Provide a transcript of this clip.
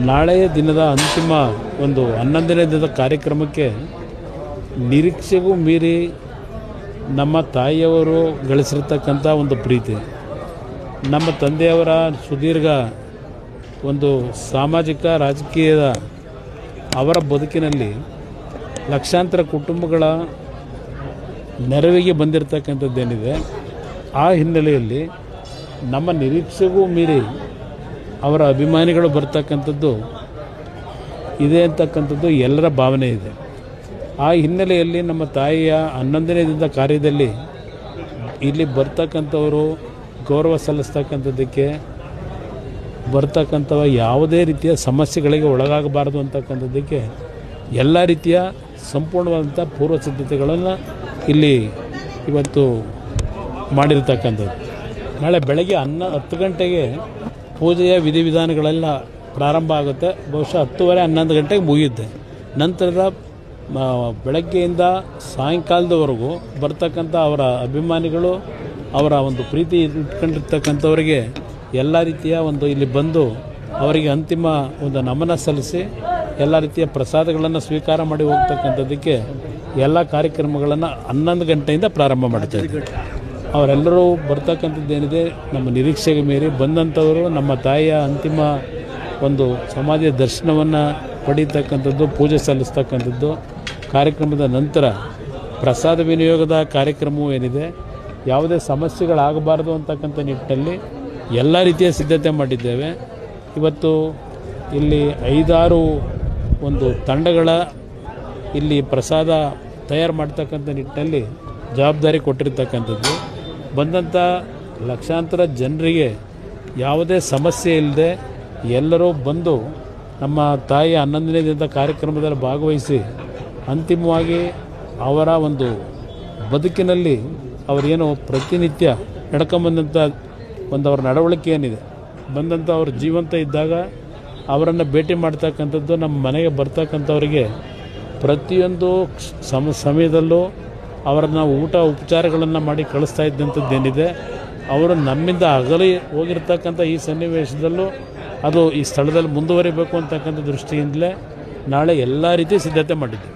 ನಾಳೆಯ ದಿನದ ಅಂತಿಮ ಒಂದು 11ನೇ ದಿನದ ಕಾರ್ಯಕ್ರಮಕ್ಕೆ ನಿರೀಕ್ಷೆಗೂ ಮೀರಿ ನಮ್ಮ ತಾಯಿಯವರು ಗಳಿಸಿರ್ತಕ್ಕಂಥ ಒಂದು ಪ್ರೀತಿ, ನಮ್ಮ ತಂದೆಯವರ ಸುದೀರ್ಘ ಒಂದು ಸಾಮಾಜಿಕ ರಾಜಕೀಯದ ಅವರ ಬದುಕಿನಲ್ಲಿ ಲಕ್ಷಾಂತರ ಕುಟುಂಬಗಳ ನೆರವಿಗೆ ಬಂದಿರತಕ್ಕಂಥದ್ದೇನಿದೆ, ಆ ಹಿನ್ನೆಲೆಯಲ್ಲಿ ನಮ್ಮ ನಿರೀಕ್ಷೆಗೂ ಮೀರಿ ಅವರ ಅಭಿಮಾನಿಗಳು ಬರ್ತಕ್ಕಂಥದ್ದು ಇದೆ ಅಂತಕ್ಕಂಥದ್ದು ಎಲ್ಲರ ಭಾವನೆ ಇದೆ. ಆ ಹಿನ್ನೆಲೆಯಲ್ಲಿ ನಮ್ಮ ತಾಯಿಯ 11ನೇ ದಿನದ ಕಾರ್ಯದಲ್ಲಿ ಇಲ್ಲಿ ಬರ್ತಕ್ಕಂಥವರು ಗೌರವ ಸಲ್ಲಿಸ್ತಕ್ಕಂಥದ್ದಕ್ಕೆ ಬರ್ತಕ್ಕಂಥವ ಯಾವುದೇ ರೀತಿಯ ಸಮಸ್ಯೆಗಳಿಗೆ ಒಳಗಾಗಬಾರ್ದು ಅಂತಕ್ಕಂಥದ್ದಕ್ಕೆ ಎಲ್ಲ ರೀತಿಯ ಸಂಪೂರ್ಣವಾದಂಥ ಪೂರ್ವ ಸಿದ್ಧತೆಗಳನ್ನು ಇಲ್ಲಿ ಇವತ್ತು ಮಾಡಿರ್ತಕ್ಕಂಥದ್ದು. ನಾಳೆ ಬೆಳಗ್ಗೆ 10 ಗಂಟೆಗೆ ಪೂಜೆಯ ವಿಧಿವಿಧಾನಗಳೆಲ್ಲ ಪ್ರಾರಂಭ ಆಗುತ್ತೆ. ಬಹುಶಃ 10:30 11 ಗಂಟೆಗೆ ಮುಗಿಯುತ್ತೆ. ನಂತರದ ಬೆಳಗ್ಗೆಯಿಂದ ಸಾಯಂಕಾಲದವರೆಗೂ ಬರ್ತಕ್ಕಂಥ ಅವರ ಅಭಿಮಾನಿಗಳು, ಅವರ ಒಂದು ಪ್ರೀತಿ ಇಟ್ಕೊಂಡಿರ್ತಕ್ಕಂಥವರಿಗೆ ಎಲ್ಲ ರೀತಿಯ ಒಂದು ಇಲ್ಲಿ ಬಂದು ಅವರಿಗೆ ಅಂತಿಮ ಒಂದು ನಮನ ಸಲ್ಲಿಸಿ ಎಲ್ಲ ರೀತಿಯ ಪ್ರಸಾದಗಳನ್ನು ಸ್ವೀಕಾರ ಮಾಡಿ ಹೋಗ್ತಕ್ಕಂಥದ್ದಕ್ಕೆ ಎಲ್ಲ ಕಾರ್ಯಕ್ರಮಗಳನ್ನು 11 ಗಂಟೆಯಿಂದ ಪ್ರಾರಂಭ ಮಾಡ್ತಾಯಿದ್ದಾರೆ. ಅವರೆಲ್ಲರೂ ಬರ್ತಕ್ಕಂಥದ್ದೇನಿದೆ ನಮ್ಮ ನಿರೀಕ್ಷೆಗೆ ಮೀರಿ ಬಂದಂಥವರು ನಮ್ಮ ತಾಯಿಯ ಅಂತಿಮ ಒಂದು ಸಮಾಧಿಯ ದರ್ಶನವನ್ನು ಪಡೀತಕ್ಕಂಥದ್ದು, ಪೂಜೆ ಸಲ್ಲಿಸ್ತಕ್ಕಂಥದ್ದು. ಕಾರ್ಯಕ್ರಮದ ನಂತರ ಪ್ರಸಾದ ವಿನಿಯೋಗದ ಕಾರ್ಯಕ್ರಮವೂ ಏನಿದೆ, ಯಾವುದೇ ಸಮಸ್ಯೆಗಳಾಗಬಾರ್ದು ಅಂತಕ್ಕಂಥ ನಿಟ್ಟಿನಲ್ಲಿ ಎಲ್ಲ ರೀತಿಯ ಸಿದ್ಧತೆ ಮಾಡಿದ್ದೇವೆ. ಇವತ್ತು ಇಲ್ಲಿ 5-6 ಒಂದು ತಂಡಗಳ ಇಲ್ಲಿ ಪ್ರಸಾದ ತಯಾರು ಮಾಡ್ತಕ್ಕಂಥ ನಿಟ್ಟಿನಲ್ಲಿ ಜವಾಬ್ದಾರಿ ಕೊಟ್ಟಿರ್ತಕ್ಕಂಥದ್ದು. ಬಂದಂಥ ಲಕ್ಷಾಂತರ ಜನರಿಗೆ ಯಾವುದೇ ಸಮಸ್ಯೆ ಇಲ್ಲದೆ ಎಲ್ಲರೂ ಬಂದು ನಮ್ಮ ತಾಯಿಯ 11ನೇ ದಿನದ ಕಾರ್ಯಕ್ರಮದಲ್ಲಿ ಭಾಗವಹಿಸಿ ಅಂತಿಮವಾಗಿ ಅವರ ಒಂದು ಬದುಕಿನಲ್ಲಿ ಅವರೇನು ಪ್ರತಿನಿತ್ಯ ನಡ್ಕೊಂಬಂದಂಥ ಒಂದು ಅವರ ನಡವಳಿಕೆ ಏನಿದೆ, ಬಂದಂಥ ಅವ್ರ ಜೀವಂತ ಇದ್ದಾಗ ಅವರನ್ನು ಭೇಟಿ ಮಾಡ್ತಕ್ಕಂಥದ್ದು, ನಮ್ಮ ಮನೆಗೆ ಬರ್ತಕ್ಕಂಥವರಿಗೆ ಪ್ರತಿಯೊಂದು ಸಮಯದಲ್ಲೂ ಅವರನ್ನು ಊಟ ಉಪಚಾರಗಳನ್ನು ಮಾಡಿ ಕಳಿಸ್ತಾ ಇದ್ದಂಥದ್ದೇನಿದೆ, ಅವರು ನಮ್ಮಿಂದ ಅಗಲಿ ಹೋಗಿರ್ತಕ್ಕಂಥ ಈ ಸನ್ನಿವೇಶದಲ್ಲೂ ಅದು ಈ ಸ್ಥಳದಲ್ಲಿ ಮುಂದುವರಿಬೇಕು ಅಂತಕ್ಕಂಥ ದೃಷ್ಟಿಯಿಂದಲೇ ನಾಳೆ ಎಲ್ಲ ರೀತಿ ಸಿದ್ಧತೆ ಮಾಡಿದ್ದೆ.